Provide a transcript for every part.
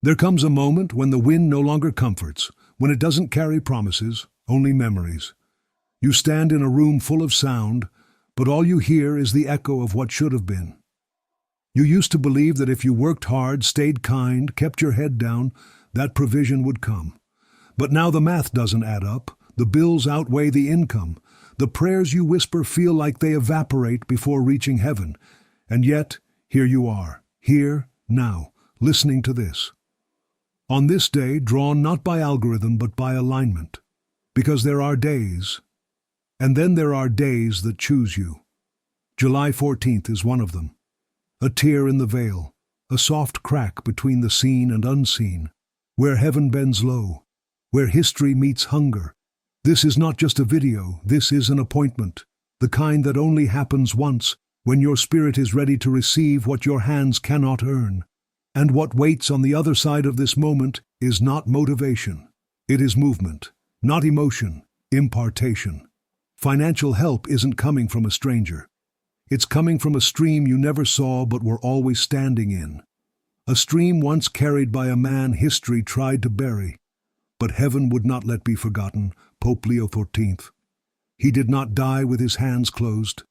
There comes a moment when the wind no longer comforts, when it doesn't carry promises, only memories. You stand in a room full of sound, but all you hear is the echo of what should have been. You used to believe that if you worked hard, stayed kind, kept your head down, that provision would come. But now the math doesn't add up, the bills outweigh the income, the prayers you whisper feel like they evaporate before reaching heaven, and yet, here you are, here, now, listening to this. On this day, drawn not by algorithm but by alignment, because there are days, and then there are days that choose you. July 14th is one of them. A tear in the veil, a soft crack between the seen and unseen, where heaven bends low, where history meets hunger. This is not just a video, this is an appointment, the kind that only happens once, when your spirit is ready to receive what your hands cannot earn. And what waits on the other side of this moment is not motivation. It is movement, not emotion, impartation. Financial help isn't coming from a stranger. It's coming from a stream you never saw but were always standing in. A stream once carried by a man history tried to bury. But heaven would not let be forgotten, Pope Leo XIV. He did not die with his hands closed.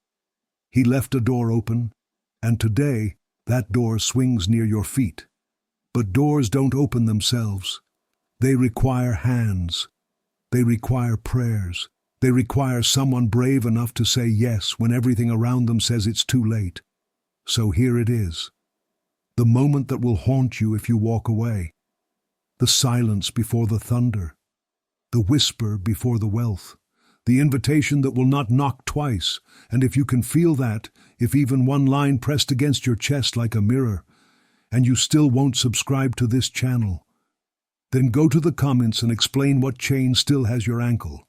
He left a door open, and today that door swings near your feet. But doors don't open themselves. They require hands. They require prayers. They require someone brave enough to say yes when everything around them says it's too late. So here it is. The moment that will haunt you if you walk away. The silence before the thunder. The whisper before the wealth. The invitation that will not knock twice, and if you can feel that, if even one line pressed against your chest like a mirror, and you still won't subscribe to this channel, then go to the comments and explain what chain still has your ankle.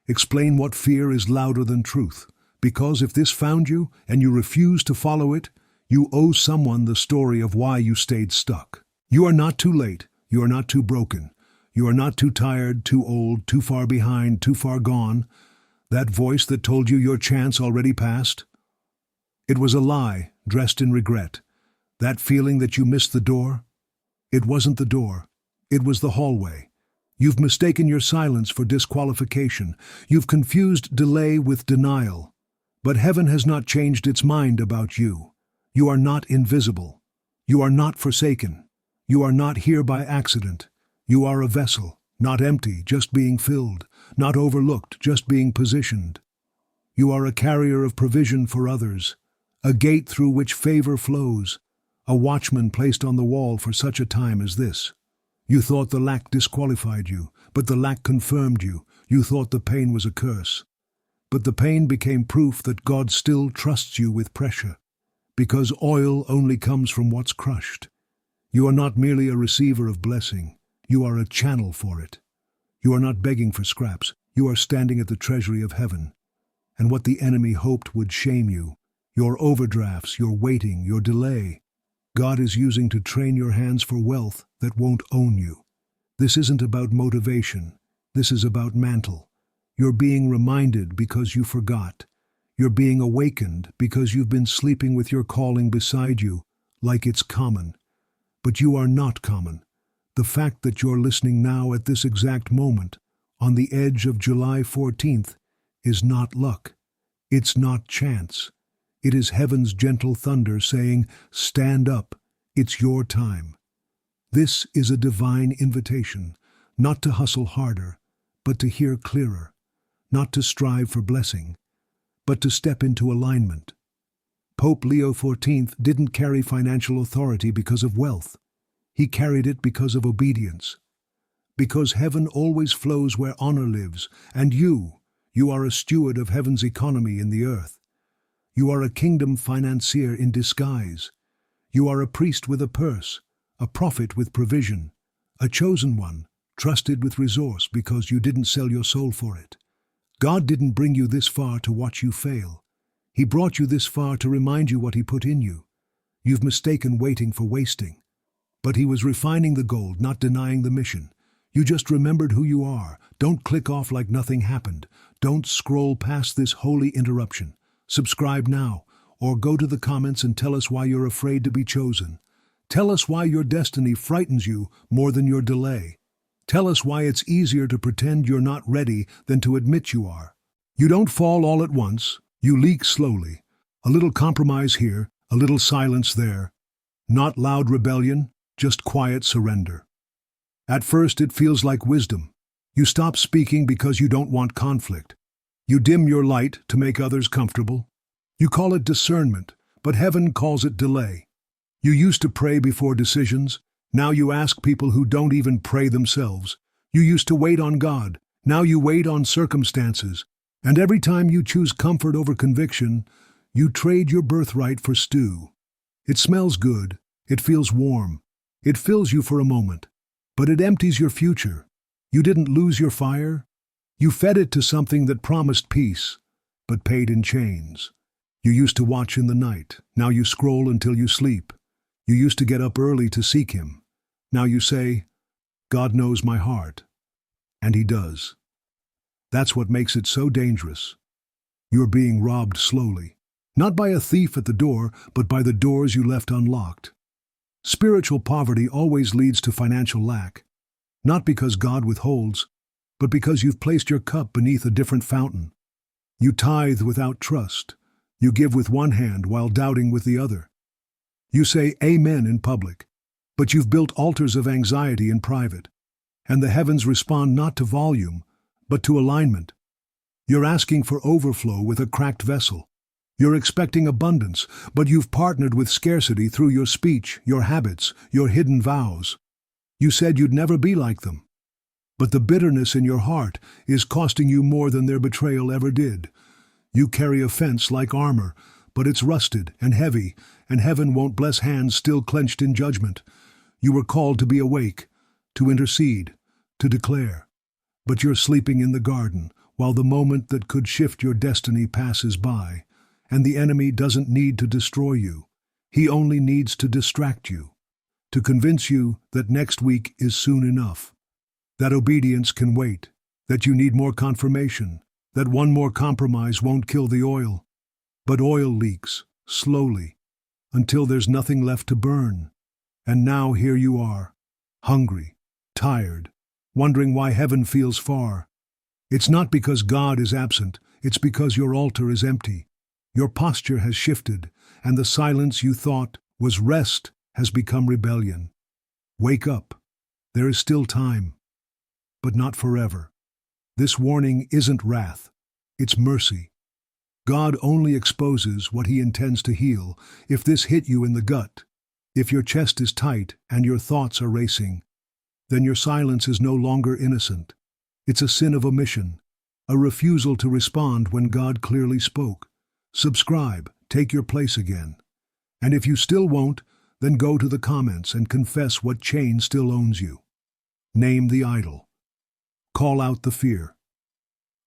Explain what fear is louder than truth, because if this found you and you refuse to follow it, you owe someone the story of why you stayed stuck. You are not too late, you are not too broken. You are not too tired, too old, too far behind, too far gone. That voice that told you your chance already passed? It was a lie, dressed in regret. That feeling that you missed the door? It wasn't the door. It was the hallway. You've mistaken your silence for disqualification. You've confused delay with denial. But heaven has not changed its mind about you. You are not invisible. You are not forsaken. You are not here by accident. You are a vessel, not empty, just being filled, not overlooked, just being positioned. You are a carrier of provision for others, a gate through which favor flows, a watchman placed on the wall for such a time as this. You thought the lack disqualified you, but the lack confirmed you. You thought the pain was a curse. But the pain became proof that God still trusts you with pressure, because oil only comes from what's crushed. You are not merely a receiver of blessing. You are a channel for it. You are not begging for scraps. You are standing at the treasury of heaven. And what the enemy hoped would shame you, your overdrafts, your waiting, your delay, God is using to train your hands for wealth that won't own you. This isn't about motivation. This is about mantle. You're being reminded because you forgot. You're being awakened because you've been sleeping with your calling beside you, like it's common. But you are not common. The fact that you're listening now at this exact moment, on the edge of July 14th, is not luck. It's not chance. It is heaven's gentle thunder saying, stand up, it's your time. This is a divine invitation, not to hustle harder, but to hear clearer, not to strive for blessing, but to step into alignment. Pope Leo XIV didn't carry financial authority because of wealth. He carried it because of obedience. Because heaven always flows where honor lives, and you are a steward of heaven's economy in the earth. You are a kingdom financier in disguise. You are a priest with a purse, a prophet with provision, a chosen one, trusted with resource because you didn't sell your soul for it. God didn't bring you this far to watch you fail. He brought you this far to remind you what He put in you. You've mistaken waiting for wasting. But He was refining the gold, not denying the mission. You just remembered who you are. Don't click off like nothing happened. Don't scroll past this holy interruption. Subscribe now, or go to the comments and tell us why you're afraid to be chosen. Tell us why your destiny frightens you more than your delay. Tell us why it's easier to pretend you're not ready than to admit you are. You don't fall all at once, you leak slowly. A little compromise here, a little silence there. Not loud rebellion, just quiet surrender. At first it feels like wisdom. You stop speaking because you don't want conflict. You dim your light to make others comfortable. You call it discernment, but heaven calls it delay. You used to pray before decisions. Now you ask people who don't even pray themselves. You used to wait on God. Now you wait on circumstances. And every time you choose comfort over conviction, you trade your birthright for stew. It smells good. It feels warm. It fills you for a moment. But it empties your future. You didn't lose your fire. You fed it to something that promised peace, but paid in chains. You used to watch in the night. Now you scroll until you sleep. You used to get up early to seek Him. Now you say, God knows my heart. And He does. That's what makes it so dangerous. You're being robbed slowly. Not by a thief at the door, but by the doors you left unlocked. Spiritual poverty always leads to financial lack. Not because God withholds, but because you've placed your cup beneath a different fountain. You tithe without trust. You give with one hand while doubting with the other. You say amen in public, but you've built altars of anxiety in private. And the heavens respond not to volume, but to alignment. You're asking for overflow with a cracked vessel. You're expecting abundance, but you've partnered with scarcity through your speech, your habits, your hidden vows. You said you'd never be like them. But the bitterness in your heart is costing you more than their betrayal ever did. You carry offense like armor, but it's rusted and heavy, and heaven won't bless hands still clenched in judgment. You were called to be awake, to intercede, to declare. But you're sleeping in the garden, while the moment that could shift your destiny passes by. And the enemy doesn't need to destroy you. He only needs to distract you, to convince you that next week is soon enough, that obedience can wait, that you need more confirmation, that one more compromise won't kill the oil. But oil leaks, slowly, until there's nothing left to burn. And now here you are, hungry, tired, wondering why heaven feels far. It's not because God is absent, it's because your altar is empty. Your posture has shifted, and the silence you thought was rest has become rebellion. Wake up. There is still time, but not forever. This warning isn't wrath, it's mercy. God only exposes what He intends to heal. If this hit you in the gut, if your chest is tight and your thoughts are racing, then your silence is no longer innocent. It's a sin of omission, a refusal to respond when God clearly spoke. Subscribe, take your place again. And if you still won't, then go to the comments and confess what chain still owns you. Name the idol. Call out the fear.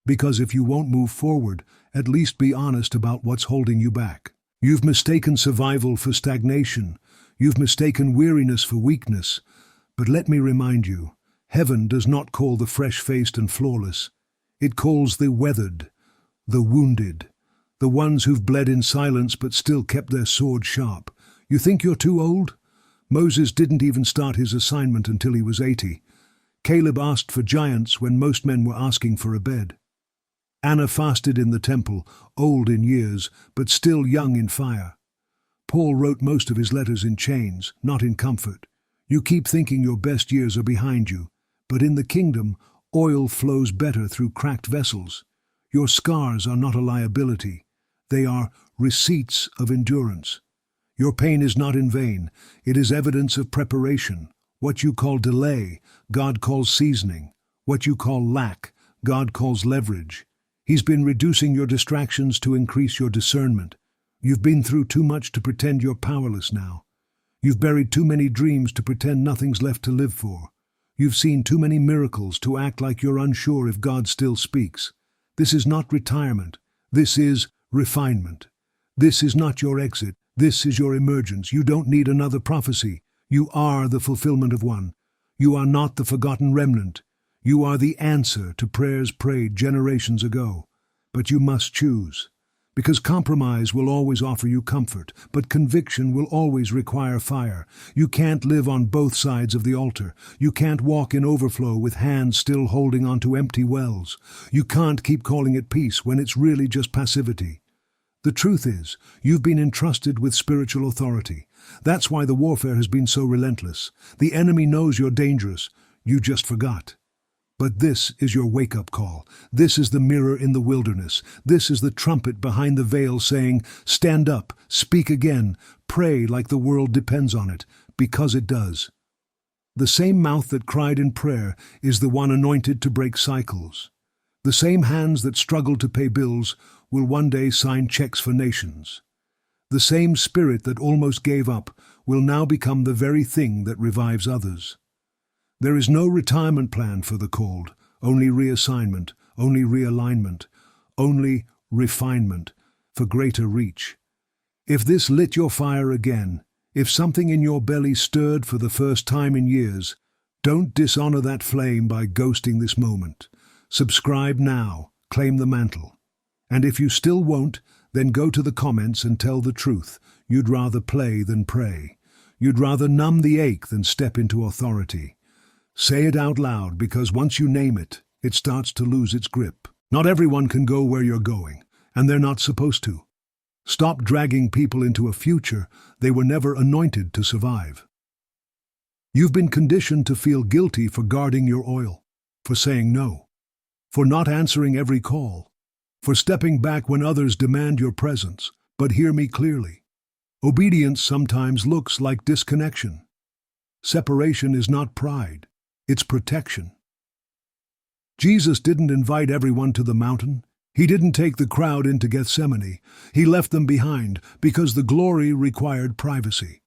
Because if you won't move forward, at least be honest about what's holding you back. You've mistaken survival for stagnation. You've mistaken weariness for weakness. But let me remind you, heaven does not call the fresh-faced and flawless. It calls the weathered, the wounded, the ones who've bled in silence but still kept their sword sharp. You think you're too old? Moses didn't even start his assignment until he was 80. Caleb asked for giants when most men were asking for a bed. Anna fasted in the temple, old in years, but still young in fire. Paul wrote most of his letters in chains, not in comfort. You keep thinking your best years are behind you, but in the kingdom, oil flows better through cracked vessels. Your scars are not a liability. They are receipts of endurance. Your pain is not in vain. It is evidence of preparation. What you call delay, God calls seasoning. What you call lack, God calls leverage. He's been reducing your distractions to increase your discernment. You've been through too much to pretend you're powerless now. You've buried too many dreams to pretend nothing's left to live for. You've seen too many miracles to act like you're unsure if God still speaks. This is not retirement. This is refinement. This is not your exit. This is your emergence. You don't need another prophecy. You are the fulfillment of one. You are not the forgotten remnant. You are the answer to prayers prayed generations ago. But you must choose. Because compromise will always offer you comfort, but conviction will always require fire. You can't live on both sides of the altar. You can't walk in overflow with hands still holding onto empty wells. You can't keep calling it peace when it's really just passivity. The truth is, you've been entrusted with spiritual authority. That's why the warfare has been so relentless. The enemy knows you're dangerous. You just forgot. But this is your wake-up call. This is the mirror in the wilderness. This is the trumpet behind the veil saying, stand up, speak again, pray like the world depends on it, because it does. The same mouth that cried in prayer is the one anointed to break cycles. The same hands that struggled to pay bills will one day sign checks for nations. The same spirit that almost gave up will now become the very thing that revives others. There is no retirement plan for the called, only reassignment, only realignment, only refinement for greater reach. If this lit your fire again, if something in your belly stirred for the first time in years, don't dishonor that flame by ghosting this moment. Subscribe now, claim the mantle. And if you still won't, then go to the comments and tell the truth. You'd rather play than pray. You'd rather numb the ache than step into authority. Say it out loud, because once you name it, it starts to lose its grip. Not everyone can go where you're going, and they're not supposed to. Stop dragging people into a future they were never anointed to survive. You've been conditioned to feel guilty for guarding your oil, for saying no, for not answering every call, for stepping back when others demand your presence. But hear me clearly. Obedience sometimes looks like disconnection. Separation is not pride, it's protection. Jesus didn't invite everyone to the mountain. He didn't take the crowd into Gethsemane. He left them behind because the glory required privacy.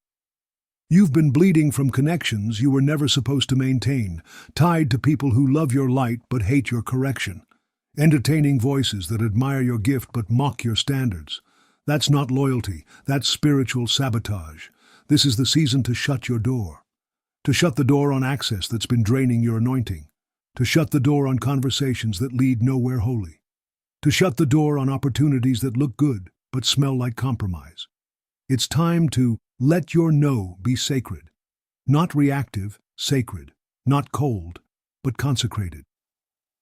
You've been bleeding from connections you were never supposed to maintain, tied to people who love your light but hate your correction, entertaining voices that admire your gift but mock your standards. That's not loyalty, that's spiritual sabotage. This is the season to shut your door. To shut the door on access that's been draining your anointing. To shut the door on conversations that lead nowhere holy. To shut the door on opportunities that look good but smell like compromise. It's time to let your no be sacred. Not reactive, sacred. Not cold, but consecrated.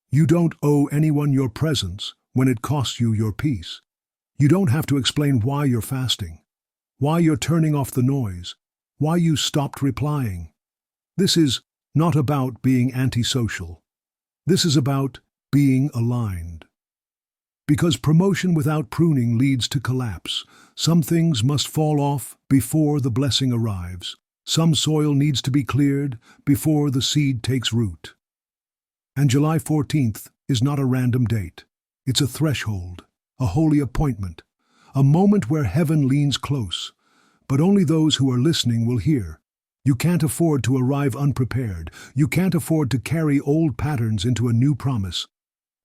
You don't owe anyone your presence when it costs you your peace. You don't have to explain why you're fasting, why you're turning off the noise, why you stopped replying. This is not about being antisocial. This is about being aligned. Because promotion without pruning leads to collapse. Some things must fall off before the blessing arrives. Some soil needs to be cleared before the seed takes root. And July 14th is not a random date. It's a threshold, a holy appointment, a moment where heaven leans close. But only those who are listening will hear. You can't afford to arrive unprepared. You can't afford to carry old patterns into a new promise.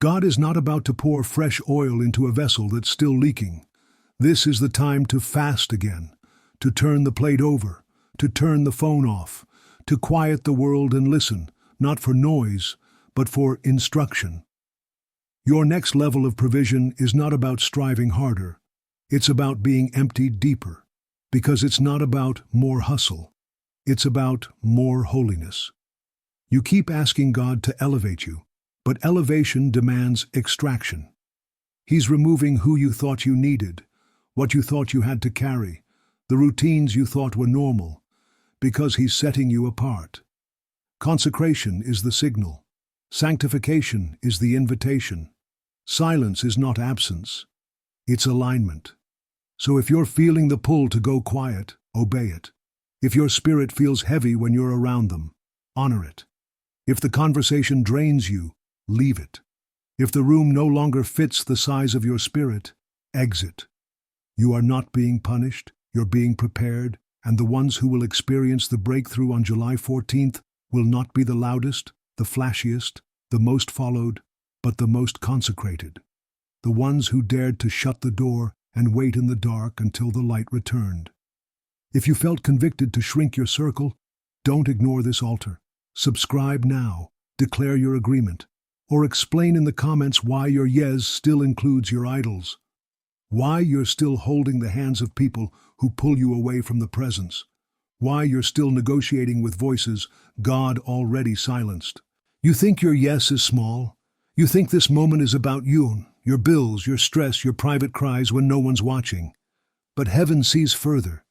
God is not about to pour fresh oil into a vessel that's still leaking. This is the time to fast again, to turn the plate over, to turn the phone off, to quiet the world and listen, not for noise, but for instruction. Your next level of provision is not about striving harder. It's about being emptied deeper, because it's not about more hustle. It's about more holiness. You keep asking God to elevate you, but elevation demands extraction. He's removing who you thought you needed, what you thought you had to carry, the routines you thought were normal, because He's setting you apart. Consecration is the signal. Sanctification is the invitation. Silence is not absence. It's alignment. So if you're feeling the pull to go quiet, obey it. If your spirit feels heavy when you're around them, honor it. If the conversation drains you, leave it. If the room no longer fits the size of your spirit, exit. You are not being punished, you're being prepared, and the ones who will experience the breakthrough on July 14th will not be the loudest, the flashiest, the most followed, but the most consecrated. The ones who dared to shut the door and wait in the dark until the light returned. If you felt convicted to shrink your circle, don't ignore this altar. Subscribe now, declare your agreement, or explain in the comments why your yes still includes your idols. Why you're still holding the hands of people who pull you away from the presence. Why you're still negotiating with voices God already silenced. You think your yes is small? You think this moment is about you, your bills, your stress, your private cries when no one's watching. But heaven sees further.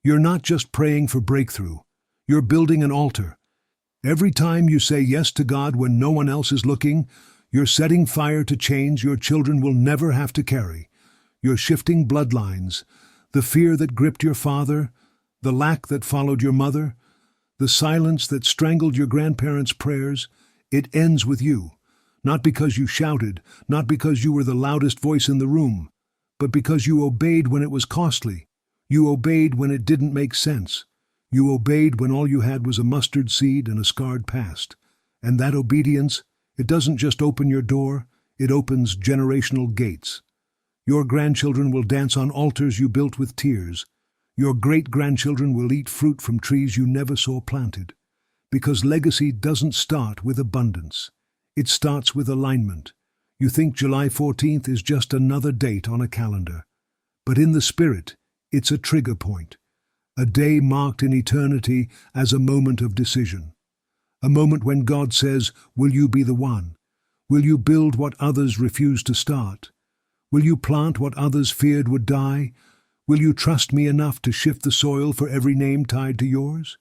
You're not just praying for breakthrough. You're building an altar. Every time you say yes to God when no one else is looking, you're setting fire to chains your children will never have to carry. You're shifting bloodlines. The fear that gripped your father, the lack that followed your mother, the silence that strangled your grandparents' prayers, it ends with you. Not because you shouted, not because you were the loudest voice in the room, but because you obeyed when it was costly. You obeyed when it didn't make sense. You obeyed when all you had was a mustard seed and a scarred past. And that obedience, it doesn't just open your door, it opens generational gates. Your grandchildren will dance on altars you built with tears. Your great-grandchildren will eat fruit from trees you never saw planted. Because legacy doesn't start with abundance. It starts with alignment. You think July 14th is just another date on a calendar. But in the spirit, it's a trigger point. A day marked in eternity as a moment of decision. A moment when God says, will you be the one? Will you build what others refuse to start? Will you plant what others feared would die? Will you trust me enough to shift the soil for every name tied to yours?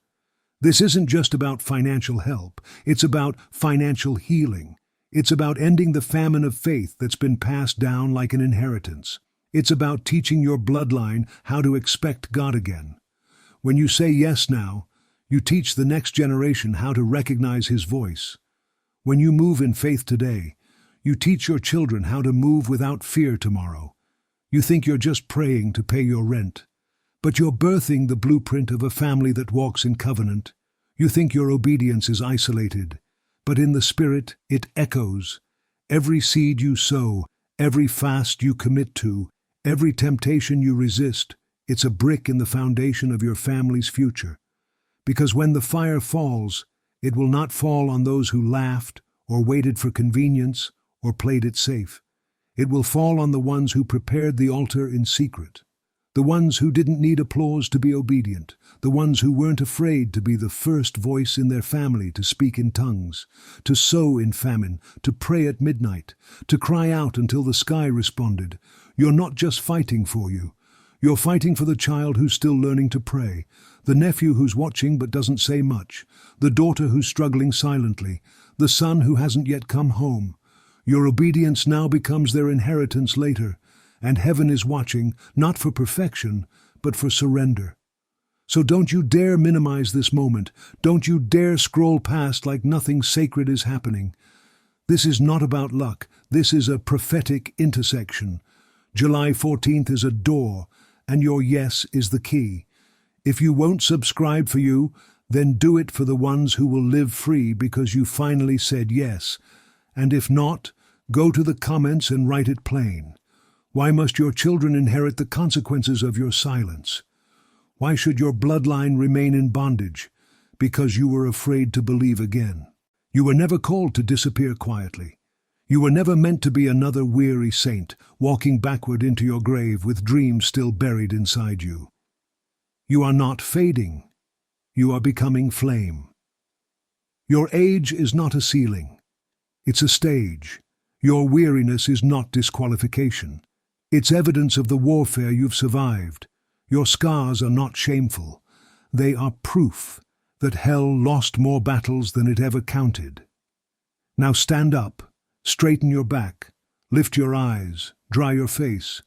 This isn't just about financial help. It's about financial healing. It's about ending the famine of faith that's been passed down like an inheritance. It's about teaching your bloodline how to expect God again. When you say yes now, you teach the next generation how to recognize His voice. When you move in faith today, you teach your children how to move without fear tomorrow. You think you're just praying to pay your rent, but you're birthing the blueprint of a family that walks in covenant. You think your obedience is isolated, but in the Spirit it echoes. Every seed you sow, every fast you commit to, every temptation you resist, it's a brick in the foundation of your family's future. Because when the fire falls, it will not fall on those who laughed or waited for convenience or played it safe. It will fall on the ones who prepared the altar in secret. The ones who didn't need applause to be obedient. The ones who weren't afraid to be the first voice in their family to speak in tongues, to sow in famine, to pray at midnight, to cry out until the sky responded. You're not just fighting for you. You're fighting for the child who's still learning to pray, the nephew who's watching but doesn't say much, the daughter who's struggling silently, the son who hasn't yet come home. Your obedience now becomes their inheritance later, and heaven is watching, not for perfection, but for surrender. So don't you dare minimize this moment. Don't you dare scroll past like nothing sacred is happening. This is not about luck. This is a prophetic intersection. July 14th is a door, and your yes is the key. If you won't subscribe for you, then do it for the ones who will live free because you finally said yes. And if not, go to the comments and write it plain. Why must your children inherit the consequences of your silence? Why should your bloodline remain in bondage? Because you were afraid to believe again. You were never called to disappear quietly. You were never meant to be another weary saint, walking backward into your grave with dreams still buried inside you. You are not fading. You are becoming flame. Your age is not a ceiling. It's a stage. Your weariness is not disqualification. It's evidence of the warfare you've survived. Your scars are not shameful. They are proof that hell lost more battles than it ever counted. Now stand up, straighten your back, lift your eyes, dry your face.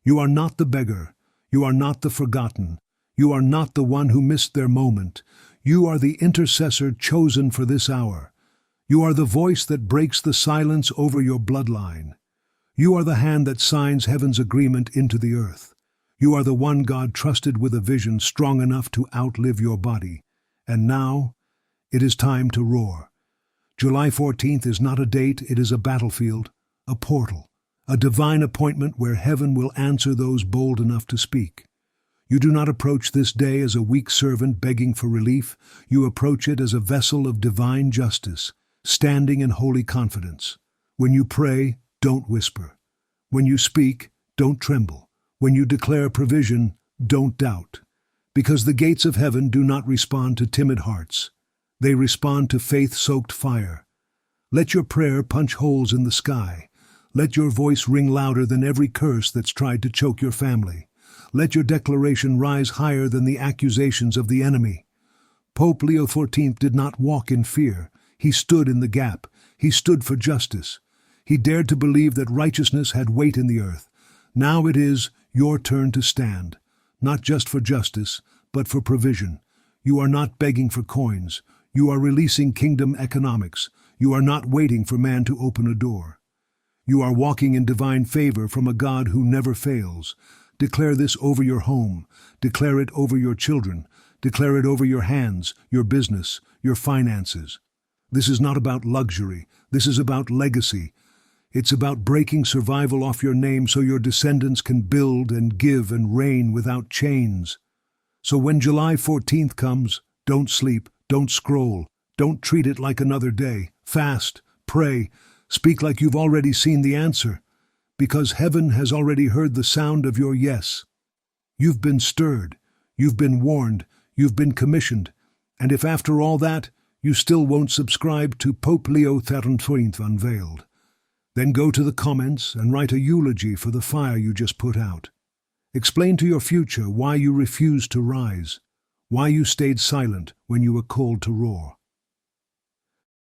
You are not the beggar. You are not the forgotten. You are not the one who missed their moment. You are the intercessor chosen for this hour. You are the voice that breaks the silence over your bloodline. You are the hand that signs heaven's agreement into the earth. You are the one God trusted with a vision strong enough to outlive your body. And now, it is time to roar. July 14th is not a date, it is a battlefield, a portal, a divine appointment where heaven will answer those bold enough to speak. You do not approach this day as a weak servant begging for relief. You approach it as a vessel of divine justice, standing in holy confidence. When you pray, don't whisper. When you speak, don't tremble. When you declare provision, don't doubt. Because the gates of heaven do not respond to timid hearts. They respond to faith-soaked fire. Let your prayer punch holes in the sky. Let your voice ring louder than every curse that's tried to choke your family. Let your declaration rise higher than the accusations of the enemy. Pope Leo XIV did not walk in fear. He stood in the gap. He stood for justice. He dared to believe that righteousness had weight in the earth. Now it is your turn to stand, not just for justice, but for provision. You are not begging for coins. You are releasing kingdom economics. You are not waiting for man to open a door. You are walking in divine favor from a God who never fails. Declare this over your home. Declare it over your children. Declare it over your hands, your business, your finances. This is not about luxury. This is about legacy. It's about breaking survival off your name so your descendants can build and give and reign without chains. So when July 14th comes, don't sleep, don't scroll, don't treat it like another day. Fast, pray, speak like you've already seen the answer, because heaven has already heard the sound of your yes. You've been stirred, you've been warned, you've been commissioned, and if after all that, you still won't subscribe to Pope Leo XIV Unveiled, then go to the comments and write a eulogy for the fire you just put out. Explain to your future why you refused to rise, why you stayed silent when you were called to roar.